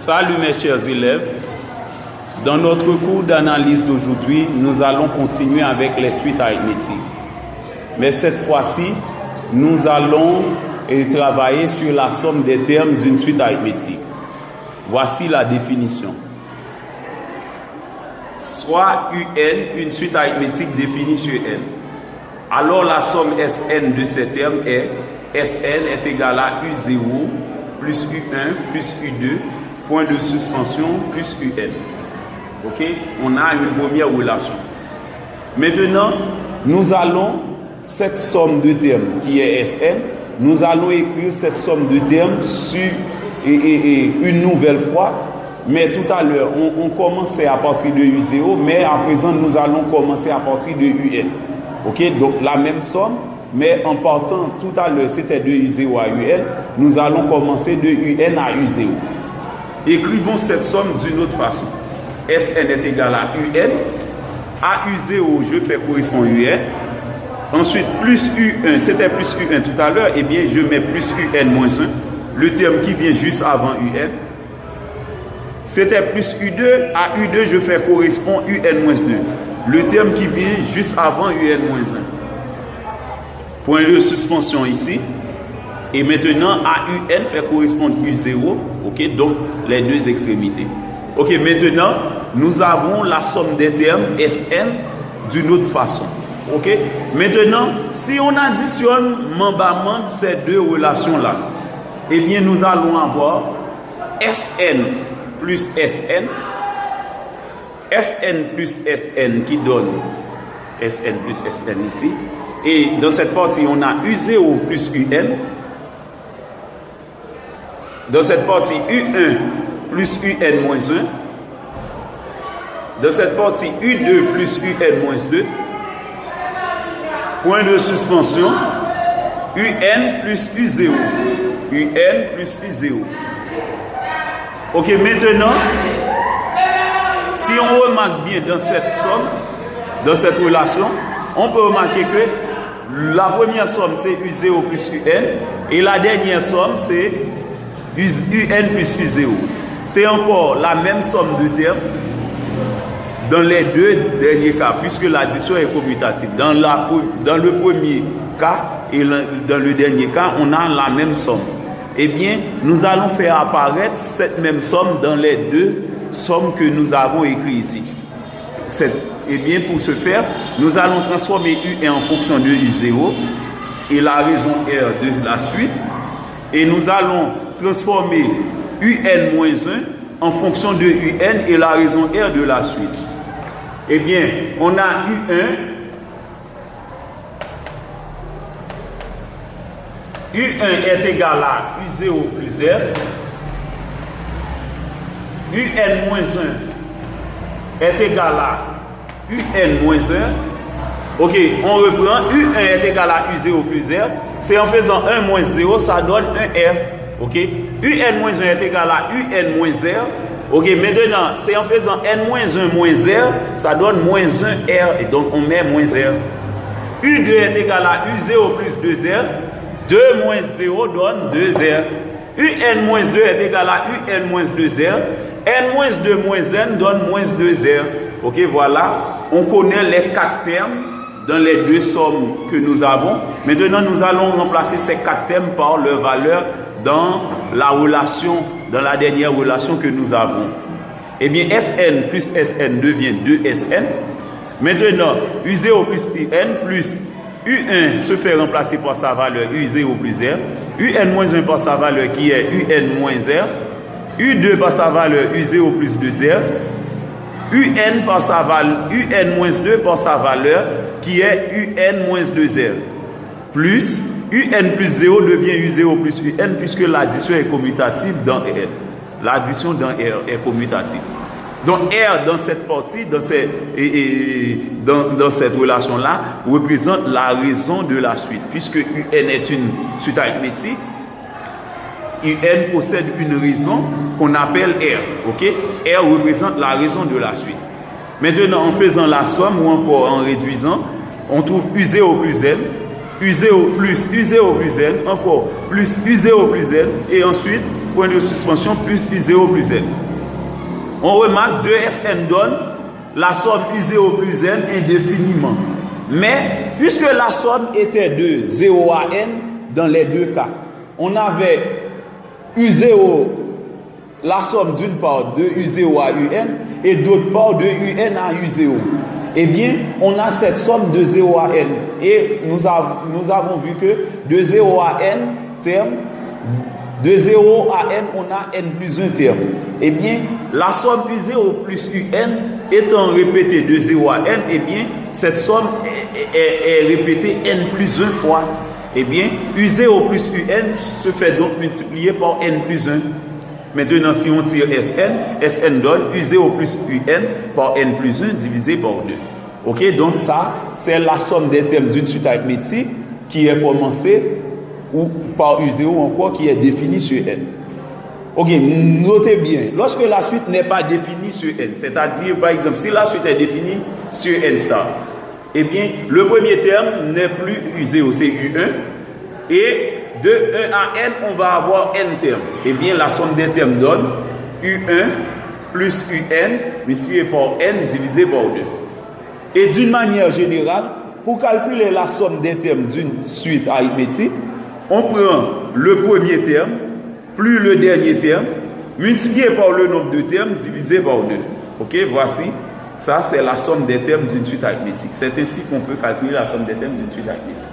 Salut mes chers élèves. Dans notre cours d'analyse d'aujourd'hui, nous allons continuer avec les suites arithmétiques. Mais cette fois-ci, nous allons travailler sur la somme des termes d'une suite arithmétique. Voici la définition. Soit UN, une suite arithmétique définie sur N. Alors la somme Sn de ces termes est Sn est égal à U0 plus U1 plus U2, point de suspension plus UN. Ok? On a une première relation. Maintenant, nous allons, cette somme de termes qui est Sn, nous allons écrire cette somme de termes sur une nouvelle fois. Mais tout à l'heure, on commençait à partir de U0, mais à présent, nous allons commencer à partir de UN. Ok? Donc, la même somme, mais en partant tout à l'heure, c'était de U0 à UN, nous allons commencer de UN à U0. Écrivons cette somme d'une autre façon. Sn est égal à UN. À U0, je fais correspondre UN. Ensuite, plus U1, c'était plus U1 tout à l'heure, eh bien, je mets plus UN moins 1, le terme qui vient juste avant UN. C'était plus U2, à U2, je fais correspondre UN moins 2, le terme qui vient juste avant UN moins 1. Point de suspension ici. Et maintenant, à UN fait correspondre U0, ok, donc les deux extrémités. Ok, maintenant, nous avons la somme des termes Sn d'une autre façon. Ok, maintenant, si on additionne membre ces deux relations-là, eh bien, nous allons avoir Sn plus Sn, Sn plus Sn qui donne Sn plus Sn ici. Et dans cette partie, on a U0 plus UN. Dans cette partie, U1 plus UN moins 1. Dans cette partie, U2 plus UN moins 2. Point de suspension, UN plus U0. UN plus U0. Ok, maintenant, si on remarque bien dans cette somme, dans cette relation, on peut remarquer que la première somme c'est U0 plus UN et la dernière somme c'est UN plus U0. C'est encore la même somme de termes dans les deux derniers cas, puisque l'addition est commutative. Dans le premier cas et dans le dernier cas, on a la même somme. Eh bien, nous allons faire apparaître cette même somme dans les deux sommes que nous avons écrites ici. Eh bien, pour ce faire, nous allons transformer U1 en fonction de U0 et la raison R de la suite. Et nous allons transformer UN moins 1 en fonction de UN et la raison R de la suite. Eh bien, on a U1. U1 est égal à U0 plus R. UN moins 1 est égal à UN moins 1. Ok, on reprend. U1 est égal à U0 plus R. C'est en faisant 1 moins 0, ça donne 1R. Ok, UN moins 1 est égal à UN moins R. Ok, maintenant, c'est en faisant N moins 1 moins R, ça donne moins 1R. Et donc, on met moins R. U2 est égal à U0 plus 2R. 2 moins 0 donne 2R. UN moins 2 est égal à UN moins 2R. N moins 2 moins N donne moins 2R. Ok, voilà. On connaît les 4 termes dans les deux sommes que nous avons. Maintenant, nous allons remplacer ces 4 termes par leur valeur dans la relation, dans la dernière relation que nous avons. Eh bien, Sn plus Sn devient 2Sn. Maintenant, U0 plus UN plus U1 se fait remplacer par sa valeur U0 plus R. UN moins 1 par sa valeur qui est UN moins R. U2 par sa valeur U0 plus 2R. UN par sa valeur UN moins 2 par sa valeur qui est UN moins 2R. Plus UN plus 0 devient U0 plus UN puisque l'addition est commutative dans R. L'addition dans R est commutative. Donc R dans cette partie, dans cette relation-là, représente la raison de la suite. Puisque UN est une suite arithmétique, UN possède une raison qu'on appelle R. Ok? R représente la raison de la suite. Maintenant, en faisant la somme ou encore en réduisant, on trouve U0 plus N, U0 plus U0 plus N, encore plus U0 plus N, et ensuite point de suspension plus U0 plus N. On remarque 2Sn donne la somme U0 plus N indéfiniment. Mais puisque la somme était de 0 à N dans les deux cas, on avait U0, la somme d'une part de U0 à UN et d'autre part de UN à U0. Eh bien, on a cette somme de 0 à N. Et nous avons vu que de 0 à N terme, de 0 à N, on a N plus 1 terme. Eh bien, la somme U0 plus UN étant répétée de 0 à N, eh bien, cette somme est répétée N plus 1 fois. Eh bien, U0 plus UN se fait donc multiplier par N plus 1. Maintenant, si on tire Sn donne U0 plus UN par N plus 1 divisé par 2. Ok, donc ça, c'est la somme des termes d'une suite arithmétique qui est commencée ou par U0 ou encore qui est définie sur N. Ok, notez bien, lorsque la suite n'est pas définie sur N, c'est-à-dire, par exemple, si la suite est définie sur N star, eh bien, le premier terme n'est plus U0, c'est U1, et de 1 à N, on va avoir N termes. Eh bien, la somme des termes donne U1 plus UN multiplié par N divisé par 2. Et d'une manière générale, pour calculer la somme des termes d'une suite arithmétique, on prend le premier terme plus le dernier terme multiplié par le nombre de termes divisé par 2. Ok, voici, ça c'est la somme des termes d'une suite arithmétique. C'est ainsi qu'on peut calculer la somme des termes d'une suite arithmétique.